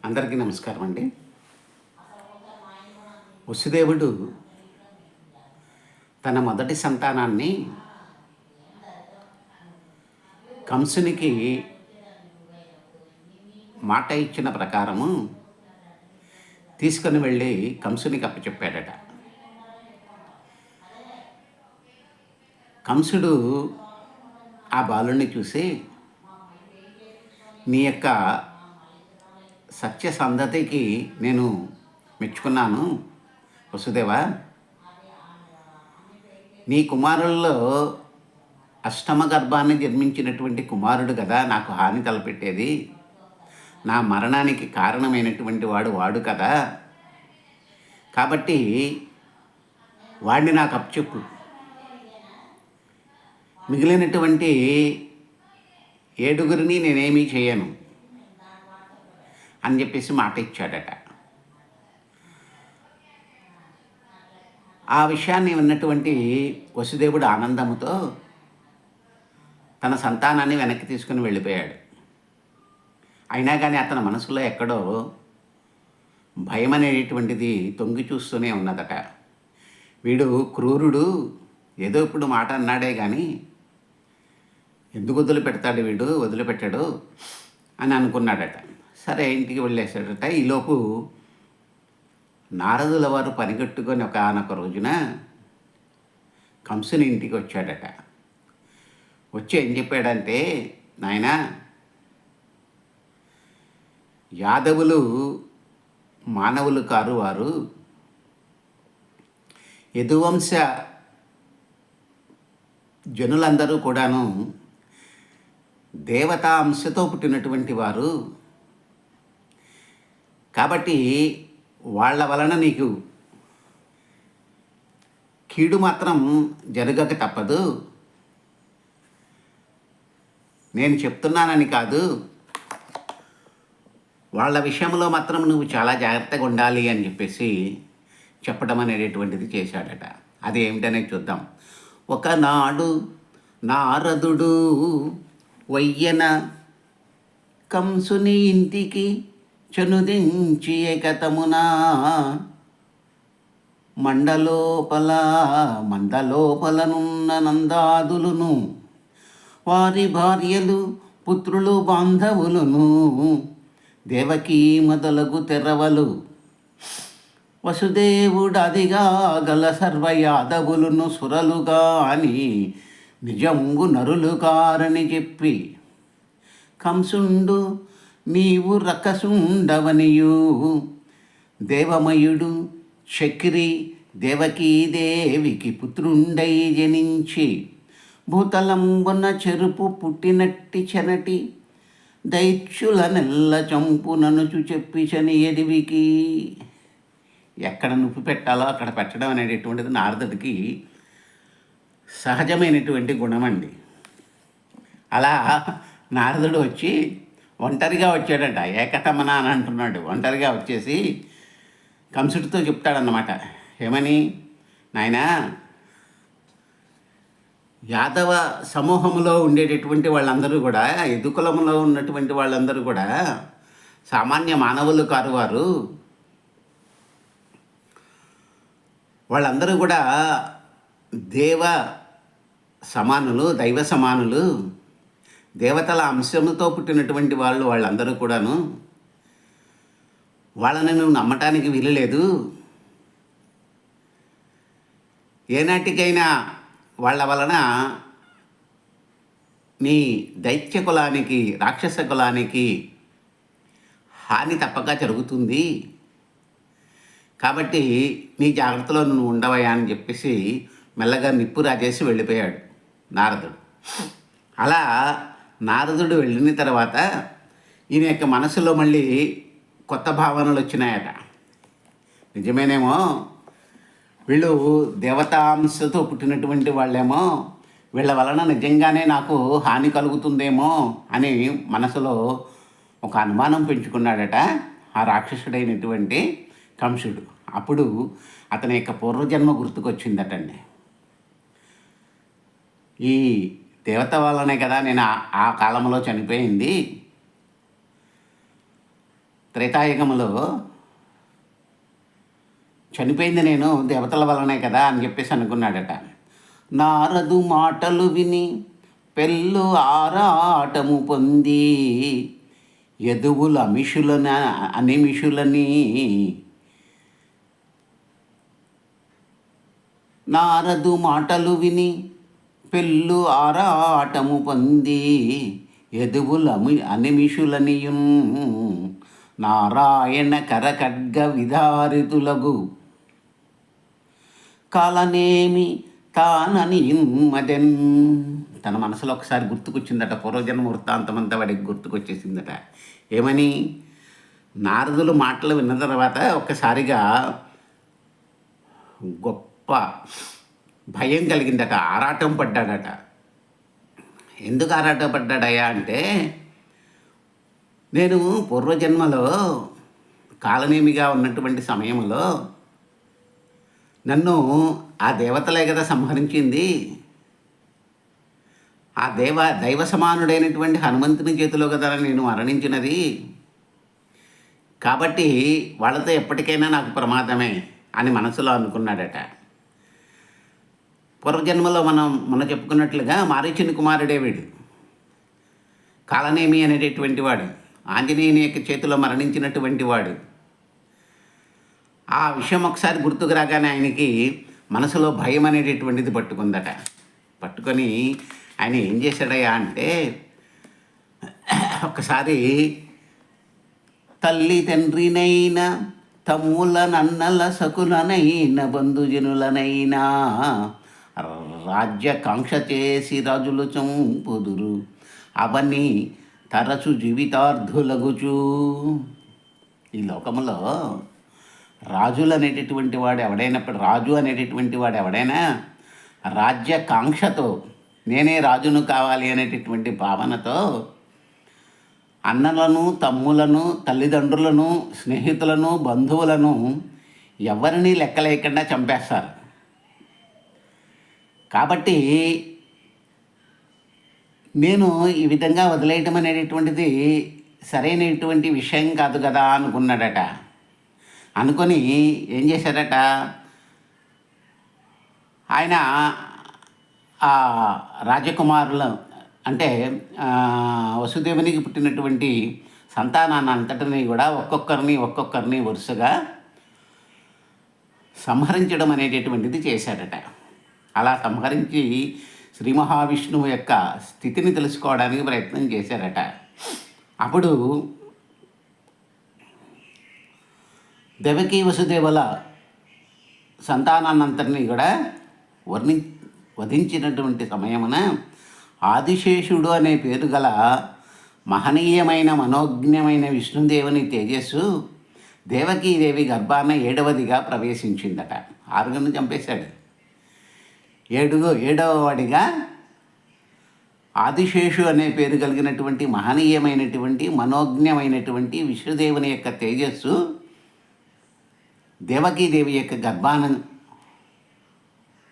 అందరికీ నమస్కారం అండి. వసుదేవుడు తన మొదటి సంతానాన్ని కంసునికి మాట ఇచ్చిన ప్రకారము తీసుకుని వెళ్ళి కంసునికి అప్పచెప్పాడట. కంసుడు ఆ బాలుణ్ణి చూసి, నీ యొక్క సత్యసంధతకి నేను మెచ్చుకున్నాను వసుదేవ. నీ కుమారుల్లో అష్టమ గర్భాన్ని జన్మించినటువంటి కుమారుడు కదా నాకు హాని తలపెట్టేది. నా మరణానికి కారణమైనటువంటి వాడు కదా. కాబట్టి వాడిని నాకు అప్పచెప్పు, మిగిలినటువంటి 7 నేనేమీ చేయను అని చెప్పేసి మాట ఇచ్చాడట. ఆ విషయాన్ని విన్నటువంటి వసుదేవుడు ఆనందముతో తన సంతానాన్ని వెనక్కి తీసుకుని వెళ్ళిపోయాడు. అయినా కానీ అతని మనసులో ఎక్కడో భయం అనేటువంటిది తొంగి చూస్తూనే ఉన్నదట. వీడు క్రూరుడు, ఏదో ఇప్పుడు మాట అన్నాడే కానీ ఎందుకు వదిలిపెడతాడు, వీడు వదిలిపెట్టాడు అని అనుకున్నాడట. సరే, ఇంటికి వెళ్ళేసాడట. ఈలోపు నారదుల వారు పనిగట్టుకొని ఒకానొక రోజున కంసుని ఇంటికి వచ్చాడట. వచ్చి ఏం చెప్పాడంటే, నాయనా, యాదవులు మానవులు కారు, వారు యదువంశ జనులందరూ కూడాను దేవతా అంశతో పుట్టినటువంటి వారు. కాబట్టి వాళ్ళ వలన నీకు కీడు మాత్రం జరగక తప్పదు. నేను చెప్తున్నానని కాదు, వాళ్ళ విషయంలో మాత్రం నువ్వు చాలా జాగ్రత్తగా ఉండాలి అని చెప్పేసి చెప్పడం అనేటువంటిది చేశాడట. అది ఏమిటనేది చూద్దాం. ఒకనాడు నారదుడు వయ్యన కంసుని ఇంటికి చనుదించి ఏకతమునా మందలోపలనున్న నందాదులును వారి భార్యలు పుత్రులు బాంధవులును దేవకీ మొదలగు తెరవలు వసుదేవుడదిగా గల సర్వయాదవులును సురలుగా అని నిజంగు నరులు కారని చెప్పి, కంసుండు నీవు రకసుండవనియు దేవమయుడు చక్రి దేవకీదేవికి పుత్రుండై జనించి భూతలంబున చెరుపు పుట్టినట్టి చెనటి దైత్యుల నెల్ల చంపుననుచు చెప్పి చని ఎడివికి. ఎక్కడ నొప్పి పెట్టాలో అక్కడ పెట్టడం అనేటటువంటిది నారదుడికి సహజమైనటువంటి గుణమండి. అలా నారదుడు వచ్చి ఒంటరిగా వచ్చాడంట. ఏకతమన అని అంటున్నాడు. ఒంటరిగా వచ్చేసి కంసుడితో చెప్తాడన్నమాట. ఏమని, నాయనా, యాదవ సమూహంలో ఉండేటటువంటి వాళ్ళందరూ కూడా, యదుకులంలో ఉన్నటువంటి వాళ్ళందరూ కూడా సామాన్య మానవులు కారు, వారు వాళ్ళందరూ కూడా దేవ సమానులు, దైవ సమానులు, దేవతల అంశంతో పుట్టినటువంటి వాళ్ళందరూ కూడాను. వాళ్ళని నువ్వు నమ్మటానికి వీలులేదు. ఏనాటికైనా వాళ్ళ వలన నీ దైత్య కులానికి, రాక్షస కులానికి హాని తప్పక జరుగుతుంది. కాబట్టి నీ జాగ్రత్తలో నువ్వు ఉండవయా అని చెప్పేసి మెల్లగా నిప్పు రాజేసి వెళ్ళిపోయాడు నారదుడు. అలా నారదుడు వెళ్ళిన తర్వాత ఈయన యొక్క మనసులో మళ్ళీ కొత్త భావనలు వచ్చినాయట. నిజమేనేమో, వీళ్ళు దేవతాంశతో పుట్టినటువంటి వాళ్ళేమో, వీళ్ళ వలన నిజంగానే నాకు హాని కలుగుతుందేమో అని మనసులో ఒక అనుమానం పెంచుకున్నాడట ఆ రాక్షసుడైనటువంటి కంసుడు. అప్పుడు అతని యొక్క పూర్వజన్మ గుర్తుకొచ్చిందటండి. ఈ దేవత వల్లనే కదా నేను ఆ కాలంలో చనిపోయింది. త్రేతాయుగములో చనిపోయింది నేను దేవతల వలనే కదా అని చెప్పేసి అనుకున్నాడట. నారదు మాటలు విని పెళ్ళు ఆరాటము పొంది యదువుల అనిమిషులని నారదు మాటలు విని పెళ్ళు ఆరాటము పొంది యదువుల అనిమిషులనియున్ నారాయణ కరఖడ్గ విధారితులగు కాలనేమి తానని మదెన్. తన మనసులో ఒకసారి గుర్తుకొచ్చిందట, పూర్వజన్మ వృత్తాంతం అంతా వాడికి గుర్తుకొచ్చేసిందట. ఏమని? నారదులు మాటలు విన్న తర్వాత ఒక్కసారిగా గొప్ప భయం కలిగిందట, ఆరాటం పడ్డాడట. ఎందుకు ఆరాటం పడ్డాడయ్యా అంటే, నేను పూర్వజన్మలో కాలనేమిగా ఉన్నటువంటి సమయంలో నన్ను ఆ దేవతలే కదా సంహరించింది. ఆ దైవ సమానుడైనటువంటి హనుమంతుని చేతిలో కదా నేను మరణించినది. కాబట్టి వాళ్ళతో ఎప్పటికైనా నాకు ప్రమాదమే అని మనసులో అనుకున్నాడట. పూర్వజన్మలో మనం చెప్పుకున్నట్లుగా మారీచుని కుమారుడే వీడు. కాలనేమి అనేటటువంటి వాడు ఆంజనేయుని యొక్క చేతిలో మరణించినటువంటి వాడు. ఆ విషయం ఒకసారి గుర్తుకు రాగానే ఆయనకి మనసులో భయం అనేటటువంటిది పట్టుకుందట. పట్టుకొని ఆయన ఏం చేశాడయ్యా అంటే, ఒకసారి తల్లి తండ్రినైనా తమ్ముల నన్నల సకులనైన బంధుజనులనైనా రాజ్యకాంక్ష చేసి రాజులు చంపుదురు అవన్నీ తరచు జీవితార్థులగుచు. ఈ లోకములో రాజు అనేటటువంటి వాడు ఎవడైనా రాజ్యకాంక్షతో, నేనే రాజును కావాలి అనేటటువంటి భావనతో అన్నలను, తమ్ములను, తల్లిదండ్రులను, స్నేహితులను, బంధువులను ఎవరినీ లెక్కలేకుండా చంపేస్తారు. కాబట్టి నేను ఈ విధంగా వదిలేయటం అనేటటువంటిది సరైనటువంటి విషయం కాదు కదా అనుకున్నాడట. అనుకొని ఏం చేశాడట, ఆయన ఆ రాజకుమారులు అంటే వసుదేవునికి పుట్టినటువంటి సంతానాన్ని అంతటిని కూడా ఒక్కొక్కరిని వరుసగా సంహరించడం అనేటటువంటిది చేశాడట. అలా సంహరించి శ్రీ మహావిష్ణువు యొక్క స్థితిని తెలుసుకోవడానికి ప్రయత్నం చేశారట. అప్పుడు దేవకీ వసుదేవుల సంతానాన్నంతరినీ కూడా వధించినటువంటి సమయమున ఆదిశేషుడు అనే పేరు గల మహనీయమైన మనోజ్ఞమైన విష్ణుదేవుని తేజస్సు దేవకీదేవి గర్భాన 7వదిగా ప్రవేశించిందట. 6 చంపేశాడు. 7వ వాడిగా ఆదిశేషు అనే పేరు కలిగినటువంటి మహనీయమైనటువంటి మనోజ్ఞమైనటువంటి విష్ణుదేవుని యొక్క తేజస్సు దేవకీదేవి యొక్క గర్భాన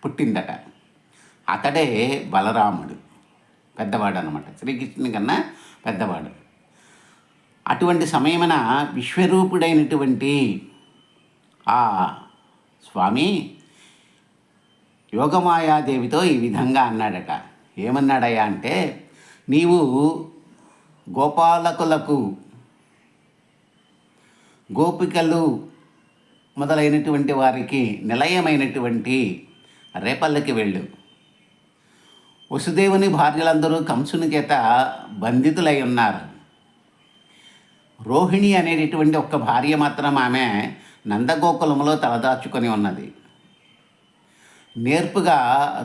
పుట్టిందట. అతడే బలరాముడు, పెద్దవాడు అన్నమాట, శ్రీకృష్ణుని కన్నా పెద్దవాడు. అటువంటి సమయమున విశ్వరూపుడైనటువంటి ఆ స్వామి యోగమాయాదేవితో ఈ విధంగా అన్నాడట. ఏమన్నాడయ్యా అంటే, నీవు గోపాలకులకు, గోపికలు మొదలైనటువంటి వారికి నిలయమైనటువంటి రేపల్లకి వెళ్ళు. వసుదేవుని భార్యలందరూ కంసుని చేత బంధితులై ఉన్నారు. రోహిణి అనేటటువంటి ఒక్క భార్య మాత్రం ఆమె నందగోకులంలో తలదాచుకొని ఉన్నది. నేర్పుగా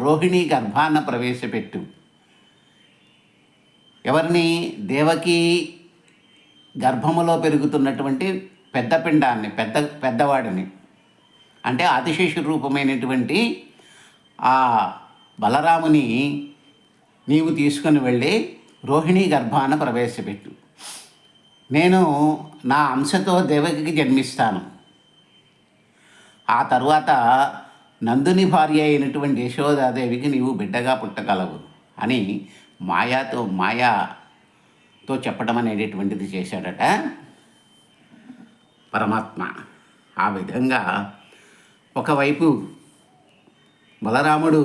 రోహిణి గర్భాన ప్రవేశపెట్టు. ఎవరిని? దేవకి గర్భములో పెరుగుతున్నటువంటి పెద్ద పిండాన్ని, పెద్దవాడిని, అంటే ఆదిశేషు రూపమైనటువంటి ఆ బలరాముని నీవు తీసుకొని వెళ్ళి రోహిణి గర్భాన ప్రవేశపెట్టు. నేను నా అంశతో దేవకికి జన్మిస్తాను. ఆ తరువాత నందుని భార్య అయినటువంటి యశోదాదేవికి నీవు బిడ్డగా పుట్టగలవు అని మాయాతో చెప్పడం అనేటటువంటిది చేశాడట. పరమాత్మ. ఆ విధంగా ఒకవైపు బలరాముడు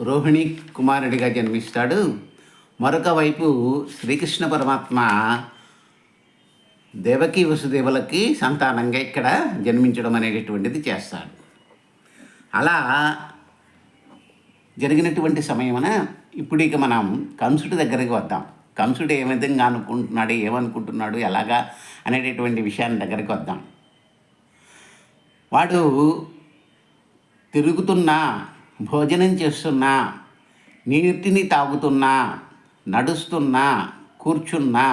రోహిణి కుమారుడిగా జన్మిస్తాడు, మరొక వైపు శ్రీకృష్ణ పరమాత్మ దేవకీ వసుదేవులకి సంతానంగా ఇక్కడ జన్మించడం అనేటటువంటిది చేస్తాడు. అలా జరిగినటువంటి సమయమున ఇప్పుడు ఇక మనం కంసుడి దగ్గరికి వద్దాం. కంసుడు ఏ విధంగా అనుకుంటున్నాడు, ఏమనుకుంటున్నాడు, ఎలాగా అనేటటువంటి విషయాన్ని దగ్గరికి వద్దాం. వాడు తిరుగుతున్నా, భోజనం చేస్తున్నా, నీటిని తాగుతున్నా, నడుస్తున్నా, కూర్చున్నా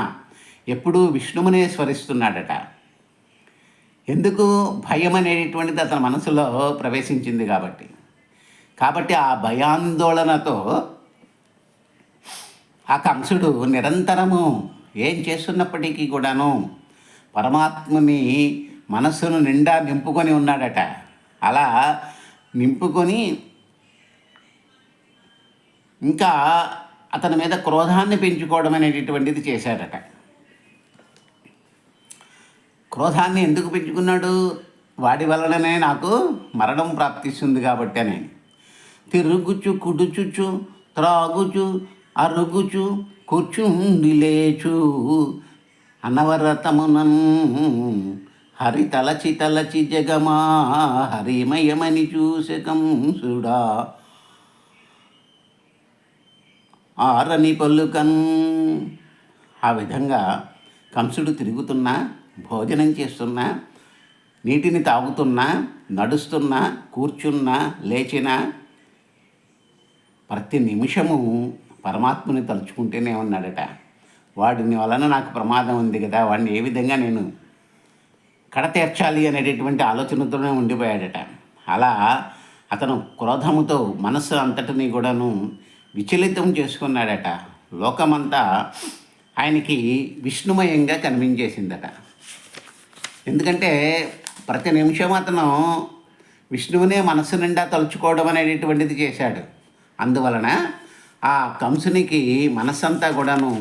ఎప్పుడూ విష్ణువునే స్మరిస్తున్నాడట. ఎందుకు? భయం అనేటటువంటిది అతని మనసులో ప్రవేశించింది కాబట్టి ఆ భయాందోళనతో ఆ కంసుడు నిరంతరము ఏం చేస్తున్నప్పటికీ కూడాను పరమాత్మని మనస్సును నిండా నింపుకొని ఉన్నాడట. అలా నింపుకొని ఇంకా అతని మీద క్రోధాన్ని పెంచుకోవడం అనేటటువంటిది చేశాడట. క్రోధాన్ని ఎందుకు పెంచుకున్నాడు? వాడి వలననే నాకు మరణం ప్రాప్తిస్తుంది కాబట్టి అని. తిరుగుచు, కుడుచుచు, త్రాగుచు, అరుగుచు, కూర్చుండి లేచు అనవరతమునన్ హరి తలచి తలచి జగమా హరిమయమని చూసే కంసుడా ఆరని పలుకన్. ఆ విధంగా కంసుడు తిరుగుతున్నా, భోజనం చేస్తున్నా, నీటిని తాగుతున్నా, నడుస్తున్నా, కూర్చున్నా, లేచినా ప్రతి నిమిషము పరమాత్మని తలుచుకుంటూనే ఉన్నాడట. వాడిని వలన నాకు ప్రమాదం ఉంది కదా, వాడిని ఏ విధంగా నేను కడతీర్చాలి అనేటటువంటి ఆలోచనతోనే ఉండిపోయాడట. అలా అతను క్రోధముతో మనస్సు అంతటినీ కూడాను విచలితం చేసుకున్నాడట. లోకమంతా ఆయనకి విష్ణుమయంగా కనిపించేసిందట. ఎందుకంటే ప్రతి నిమిషం అతను విష్ణువునే మనస్సు నిండా తలుచుకోవడం అనేటటువంటిది చేశాడు. అందువలన ఆ కంసునికి మనస్సంతా కూడాను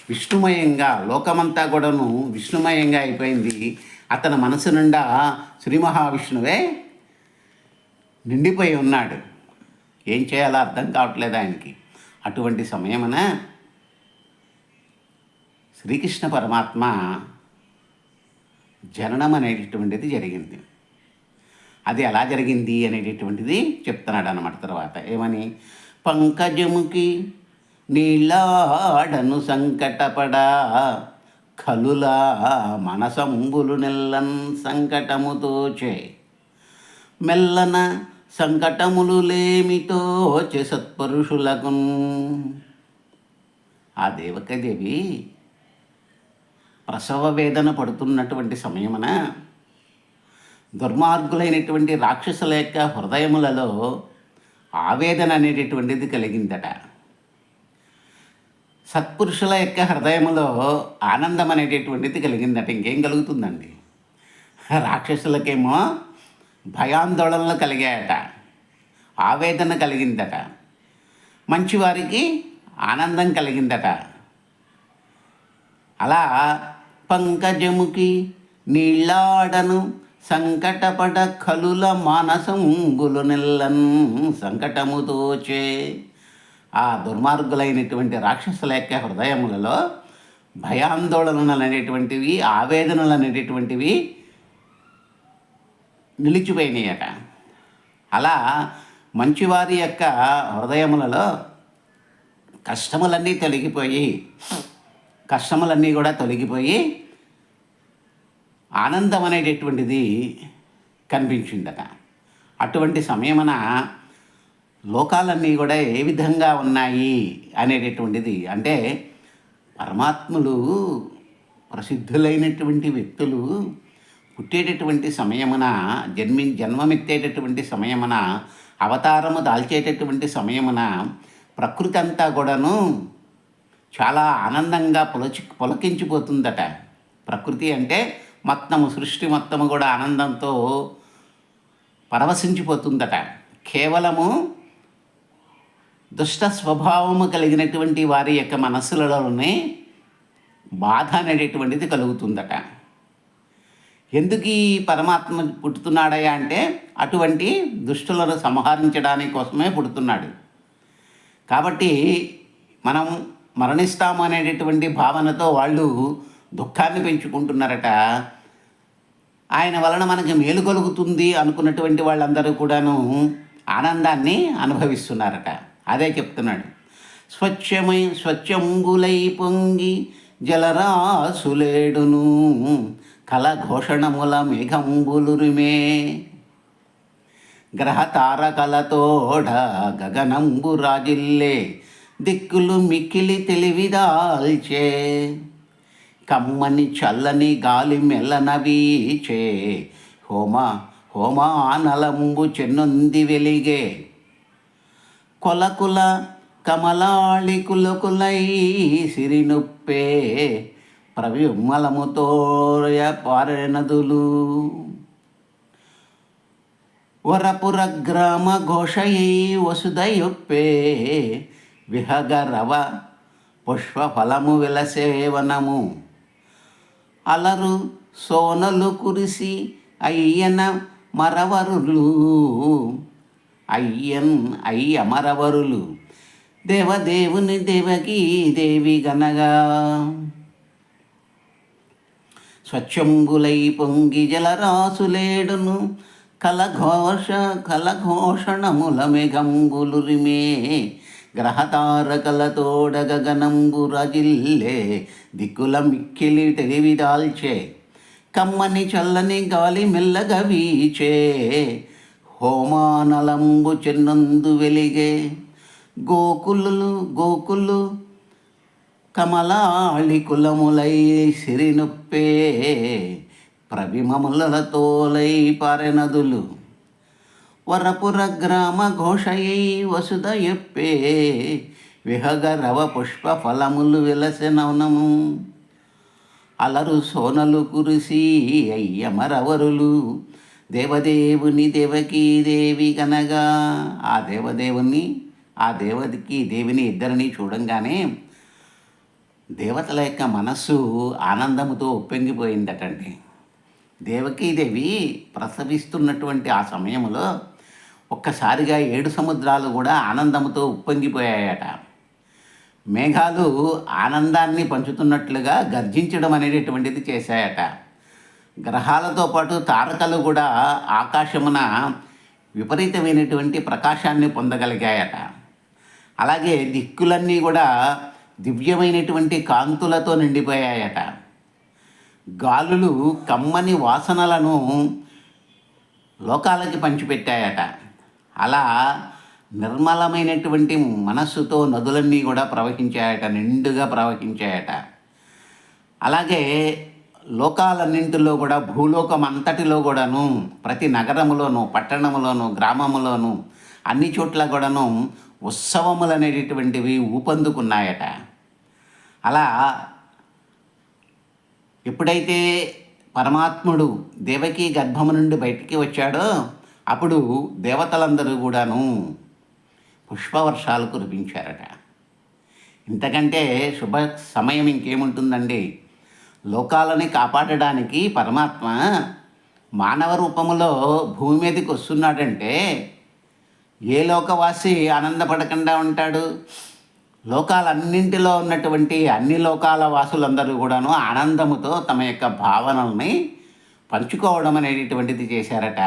విష్ణుమయంగా, లోకమంతా కూడాను విష్ణుమయంగా అయిపోయింది. అతని మనసు నిండా శ్రీ మహావిష్ణువే నిండిపోయి ఉన్నాడు. ఏం చేయాలో అర్థం కావట్లేదు ఆయనకి. అటువంటి సమయమున శ్రీకృష్ణ పరమాత్మ జననం అనేటటువంటిది జరిగింది. అది ఎలా జరిగింది అనేటటువంటిది చెప్తున్నాడు అన్నమాట. తర్వాత ఏమని? పంకజముకి నీళ్ళాడను సంకటపడా కలులా మనసంబులు నెల్లన్ సంకటముతోచే మెల్లన సంకటములు లేమితో సత్పురుషులకు. ఆ దేవకదేవి ప్రసవ వేదన పడుతున్నటువంటి సమయమున దుర్మార్గులైనటువంటి రాక్షసుల యొక్క హృదయములలో ఆవేదన అనేటటువంటిది కలిగిందట. సత్పురుషుల యొక్క హృదయములో ఆనందం అనేటటువంటిది కలిగిందట. ఇంకేం కలుగుతుందండి? రాక్షసులకేమో భయాందోళనలు కలిగాయట, ఆవేదన కలిగిందట. మంచివారికి ఆనందం కలిగిందట. అలా పంకజముకి నీళ్ళాడను సంకటపడ కలుల మానసంబులు నెల్లన్ సంకటముతోచే. ఆ దుర్మార్గులైనటువంటి రాక్షసుల యొక్క హృదయములలో భయాందోళనలు అనేటువంటివి, ఆవేదనలు అనేటటువంటివి నిలిచిపోయినాయట. అలా మంచివారి యొక్క హృదయములలో కష్టములన్నీ కూడా తొలగిపోయి ఆనందం అనేటటువంటిది కనిపించిందట. అటువంటి సమయమున లోకాలన్నీ కూడా ఏ విధంగా ఉన్నాయి అనేటటువంటిది, అంటే పరమాత్ములు ప్రసిద్ధులైనటువంటి వ్యక్తులు పుట్టేటటువంటి సమయమున, జన్మమెత్తేటటువంటి సమయమున, అవతారము దాల్చేటటువంటి సమయమున ప్రకృతి అంతా కూడాను చాలా ఆనందంగా పులకించిపోతుందట. ప్రకృతి అంటే మొత్తము, సృష్టి మొత్తము కూడా ఆనందంతో పరవశించిపోతుందట. కేవలము దుష్ట స్వభావము కలిగినటువంటి వారి యొక్క మనస్సులలోనే బాధ అనేటటువంటిది కలుగుతుందట. ఎందుకు ఈ పరమాత్మ పుట్టుతున్నాడయ్యా అంటే అటువంటి దుష్టులను సంహరించడానికి కోసమే పుడుతున్నాడు. కాబట్టి మనం మరణిస్తాము అనేటటువంటి భావనతో వాళ్ళు దుఃఖాన్ని పెంచుకుంటున్నారట. ఆయన వలన మనకి మేలు కలుగుతుంది అనుకున్నటువంటి వాళ్ళందరూ కూడాను ఆనందాన్ని అనుభవిస్తున్నారట. అదే చెప్తున్నాడు. స్వచ్ఛంబులై పొంగి జలరాసులేడును కలఘోషణముల మేఘంబులురిమే గ్రహ తారకలతోడ గగనంబు రాజిల్లే దిక్కులు మిక్కిలి తెలివిదాల్చే కమ్మని చల్లని గాలి మెల్లన వీచే హోమానలంబు చెన్నుంది వెలిగే కొలకుల కమలాళి కులకులై సిరినుప్పే ప్రవిమలముతోయ పారెనదులు వరపుర గ్రామ ఘోషయై వసుదయుప్పే విహగరవ పుష్పఫలము విలసేవనము అలరు సోనలు కురిసి అయ్యన మరవరులు అయ్యమరవరులు దేవదేవుని దేవకీ దేవి గనగా స్వచ్ఛంబులై పొంగి జలరాసులేడును కలఘోషణముల మేఘంబులురిమే గ్రహతారకలతోడ గగనంబు రజిల్లే దిక్కుల మిక్కిలి తెలివిదాల్చే కమ్మని చల్లని గాలి మెల్లగా వీచే హోమానలంబు చెన్నందు వెలిగే గోకులు కమలాళి కులములై సిరినుప్పే ప్రవిమములతోలై పారెనదులు వరపుర గ్రామ ఘోషయై వసుదయప్పే విహగరవ పుష్ప ఫలములు విలసనవనము అలరు సోనలు కురిసి అయ్యమరవరులు దేవదేవుని దేవకీ దేవి కనగా ఆ దేవదేవుని ఆ దేవకి దేవిని ఇద్దరిని చూడంగానే దేవతల యొక్క మనస్సు ఆనందముతో ఉప్పొంగిపోయిందటండి. దేవకీదేవి ప్రసవిస్తున్నటువంటి ఆ సమయంలో ఒక్కసారిగా 7 సముద్రాలు కూడా ఆనందంతో ఉప్పొంగిపోయాయట. మేఘాలు ఆనందాన్ని పంచుతున్నట్లుగా గర్జించడం అనేటటువంటిది చేశాయట. గ్రహాలతో పాటు తారకలు కూడా ఆకాశమున విపరీతమైనటువంటి ప్రకాశాన్ని పొందగలిగాయట. అలాగే దిక్కులన్నీ కూడా దివ్యమైనటువంటి కాంతులతో నిండిపోయాయట. గాలులు కమ్మని వాసనలను లోకాలకి పంచిపెట్టాయట. అలా నిర్మలమైనటువంటి మనస్సుతో నదులన్నీ కూడా ప్రవహించాయట, నిండుగా ప్రవహించాయట. అలాగే లోకాలన్నింటిలో కూడా భూలోకం అంతటిలో కూడాను ప్రతి నగరములోను పట్టణములోను గ్రామములోను అన్ని చోట్ల కూడాను ఉత్సవములు అనేటటువంటివి ఊపందుకున్నాయట. అలా ఎప్పుడైతే పరమాత్ముడు దేవకీ గర్భము నుండి బయటికి వచ్చాడో అప్పుడు దేవతలందరూ కూడాను పుష్పవర్షాలు కురిపించారట. ఇంతకంటే శుభ సమయం ఇంకేముంటుందండి? లోకాలని కాపాడడానికి పరమాత్మ మానవ రూపములో భూమి మీదకి వస్తున్నాడంటే ఏ లోకవాసి ఆనందపడకుండా ఉంటాడు? లోకాలన్నింటిలో ఉన్నటువంటి అన్ని లోకాల వాసులందరూ కూడాను ఆనందముతో తమ యొక్క భావనల్ని పంచుకోవడం అనేటటువంటిది చేశారట.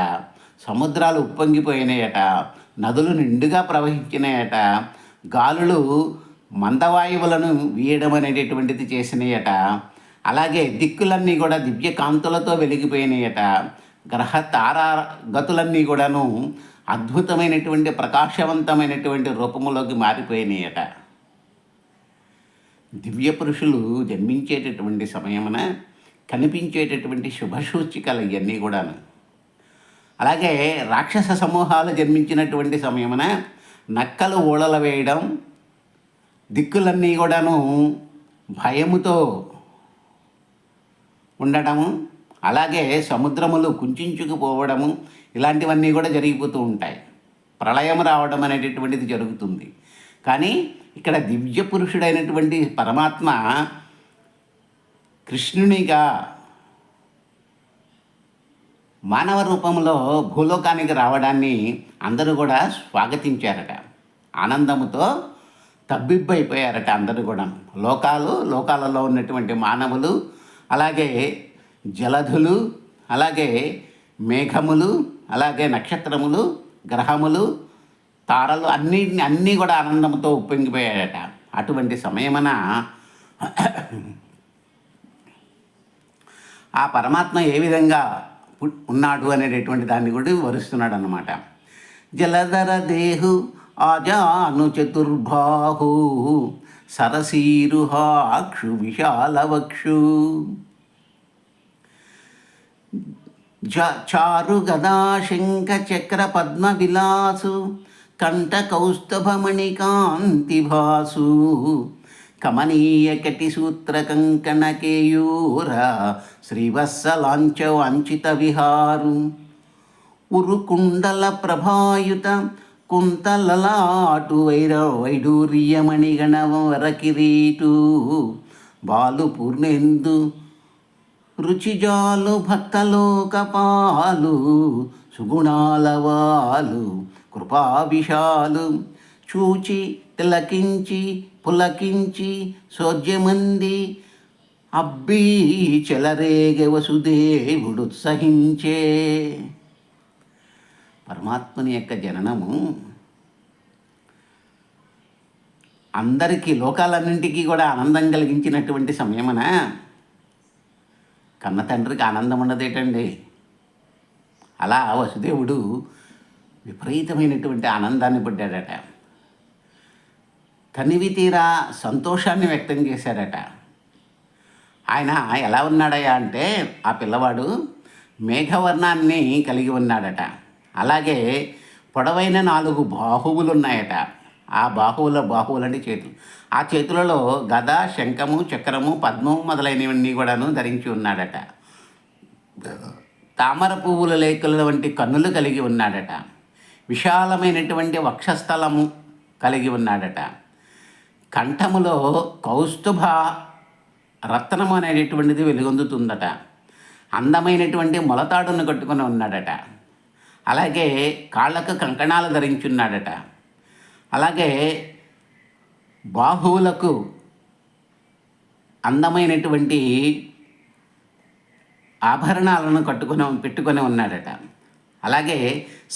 సముద్రాలు ఉప్పొంగిపోయినాయట, నదులు నిండుగా ప్రవహించినాయట, గాలులు మందవాయువులను వీయడం అనేటటువంటిది చేసినాయట. అలాగే దిక్కులన్నీ కూడా దివ్య కాంతులతో వెలిగిపోయినాయట. గ్రహ తారా గతులన్నీ కూడాను అద్భుతమైనటువంటి ప్రకాశవంతమైనటువంటి రూపములోకి మారిపోయినాయట. దివ్య పురుషులు జన్మించేటటువంటి సమయమున కనిపించేటటువంటి శుభసూచికలు ఇవన్నీ కూడాను. అలాగే రాక్షస సమూహాలు జన్మించినటువంటి సమయమున నక్కలు ఊళల వేయడం, దిక్కులన్నీ కూడాను భయముతో ఉండడము, అలాగే సముద్రములు కుంచుకుపోవడము, ఇలాంటివన్నీ కూడా జరిగిపోతూ ఉంటాయి. ప్రళయం రావడం అనేటటువంటిది జరుగుతుంది. కానీ ఇక్కడ దివ్య పురుషుడైనటువంటి పరమాత్మ కృష్ణునిగా మానవ రూపంలో భూలోకానికి రావడాన్ని అందరూ కూడా స్వాగతించారట. ఆనందముతో తబ్బిబ్బైపోయారట అందరూ కూడా. లోకాలలో ఉన్నటువంటి మానవులు, అలాగే జలధులు, అలాగే మేఘములు, అలాగే నక్షత్రములు, గ్రహములు, తారలు అన్నీ కూడా ఆనందంతో ఉప్పొంగిపోయాడట. అటువంటి సమయమున ఆ పరమాత్మ ఏ విధంగా ఉన్నాడు అనేటటువంటి దాన్ని కూడా వివరిస్తున్నాడు అన్నమాట. జలధర దేహు ఆజాను చతుర్బాహు సరసీరుహాక్షు విశాలవక్షు చారు గదా శంఖ చక్ర పద్మ విలాసు కంఠ కౌస్తభమణి కాంతి భాసు కమనీయ కటి సూత్ర కంకణ కేయూర శ్రీవత్సలాంచ వాంఛిత విహారు ఉరుకుండల ప్రభాయుత కుంతలలాటు వైడూర్యమణిగణ వరకిరీటు బాలు పూర్ణేందు రుచిజాలు భక్తలోకపాలు సుగుణాలవాలు కృపాభిషాలు చూచి తిలకించి పులకించి సోజ్యమంది అబ్బీ చెలరేగ వసుదేవుడు ఉత్సహించే. పరమాత్మని యొక్క జననము అందరికీ, లోకాలన్నింటికీ కూడా ఆనందం కలిగించినటువంటి సమయమున కన్న తండ్రికి ఆనందం ఉన్నదేటండి. అలా వసుదేవుడు విపరీతమైనటువంటి ఆనందాన్ని పడ్డాడట. తనివి తీరా సంతోషాన్ని వ్యక్తం చేశాడట. ఆయన ఎలా ఉన్నాడయ్యా అంటే, ఆ పిల్లవాడు మేఘవర్ణాన్ని కలిగి ఉన్నాడట. అలాగే పొడవైన 4 బాహువులు ఉన్నాయట. ఆ బాహువులంటే చేతులు. ఆ చేతులలో గద, శంఖము, చక్రము, పద్మము మొదలైనవన్నీ కూడాను ధరించి ఉన్నాడట. తామర పువ్వుల లేకుల వంటి కన్నులు కలిగి ఉన్నాడట. విశాలమైనటువంటి వక్షస్థలము కలిగి ఉన్నాడట. కంఠములో కౌస్తుభ రత్నము అనేటటువంటిది వెలుగొందుతుందట. అందమైనటువంటి మొలతాడును కట్టుకొని ఉన్నాడట. అలాగే కాళ్ళకు కంకణాలు ధరించున్నాడట. అలాగే బాహువులకు అందమైనటువంటి ఆభరణాలను పెట్టుకొని ఉన్నాడట. అలాగే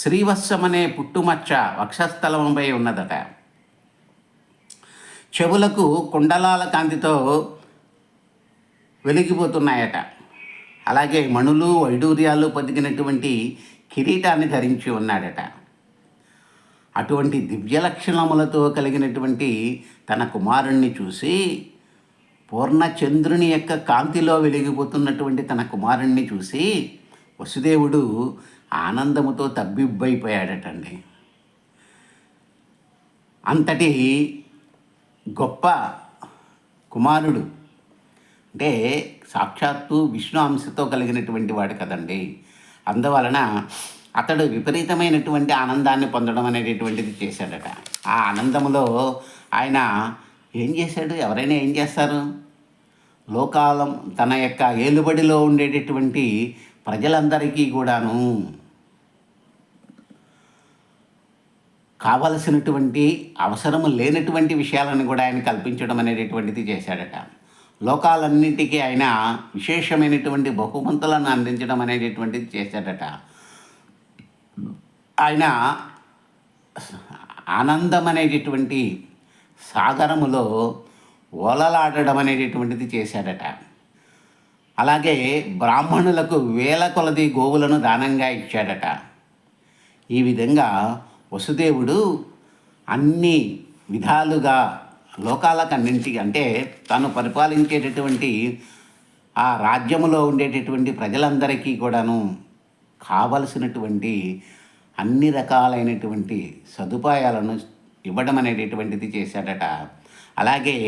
శ్రీవత్సం అనే పుట్టుమచ్చ వక్షస్థలంపై ఉన్నదట. చెవులకు కుండలాల కాంతితో వెలిగిపోతున్నాయట. అలాగే మణులు, వైడూర్యాలు పొదిగినటువంటి కిరీటాన్ని ధరించి ఉన్నాడట. అటువంటి దివ్య లక్షణములతో కలిగినటువంటి తన కుమారుణ్ణి చూసి, పూర్ణచంద్రుని యొక్క కాంతిలో వెలిగిపోతున్నటువంటి తన కుమారుణ్ణి చూసి వసుదేవుడు ఆనందముతో తబ్బిబ్బైపోయాడటండి. అంతటి గొప్ప కుమారుడు అంటే సాక్షాత్తు విష్ణు అంశతో కలిగినటువంటి వాడు కదండి. అందువలన అతడు విపరీతమైనటువంటి ఆనందాన్ని పొందడం అనేటటువంటిది చేశాడట. ఆ ఆనందములో ఆయన ఏం చేశాడు? ఎవరైనా ఏం చేస్తారు? లోకాలం తన యొక్క ఏలుబడిలో ఉండేటటువంటి ప్రజలందరికీ కూడాను కావలసినటువంటి అవసరము లేనటువంటి విషయాలను కూడా ఆయన కల్పించడం అనేటటువంటిది చేశాడట. లోకాలన్నింటికీ ఆయన విశేషమైనటువంటి బహుమంతులను అందించడం అనేటటువంటిది చేశాడట. ఆయన ఆనందం అనేటటువంటి సాగరములో ఓలలాడడం అనేటటువంటిది చేశాడట. అలాగే బ్రాహ్మణులకు వేల కొలది గోవులను దానంగా ఇచ్చాడట. ఈ విధంగా వసుదేవుడు అన్ని విధాలుగా లోకాలకన్నింటికి, అంటే తాను పరిపాలించేటటువంటి ఆ రాజ్యములో ఉండేటటువంటి ప్రజలందరికీ కూడాను కావలసినటువంటి అన్ని రకాలైనటువంటి సదుపాయాలను ఇవ్వడం అనేటటువంటిది చేశాడట. అలాగే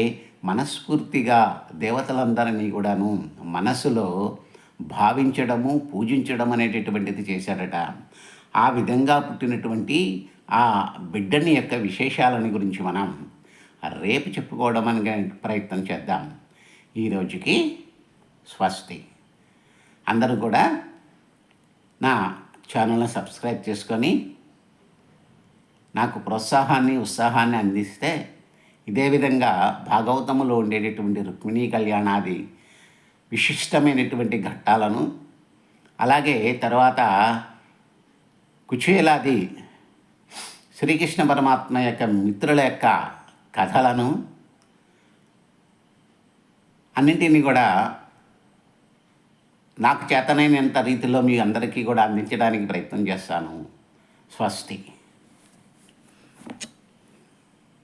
మనస్ఫూర్తిగా దేవతలందరినీ కూడాను మనసులో భావించడము, పూజించడం అనేటటువంటిది చేశాడట. ఆ విధంగా పుట్టినటువంటి ఆ బిడ్డని యొక్క విశేషాలని గురించి మనం రేపు చెప్పుకోవడం అనే ప్రయత్నం చేద్దాం. ఈరోజుకి స్వస్తి. అందరూ కూడా నా ఛానల్ని సబ్స్క్రైబ్ చేసుకొని నాకు ప్రోత్సాహాన్ని ఉత్సాహాన్ని అందిస్తే ఇదే విధంగా భాగవతములో ఉండేటటువంటి రుక్మిణీ కళ్యాణాది విశిష్టమైనటువంటి ఘట్టాలను, అలాగే తర్వాత కుచేలాది శ్రీకృష్ణ పరమాత్మ యొక్క మిత్రుల యొక్క కథలను అన్నింటినీ కూడా నాకు చేతనైనంత రీతిలో మీ అందరికీ కూడా అందించడానికి ప్రయత్నం చేస్తాను. స్వస్తి.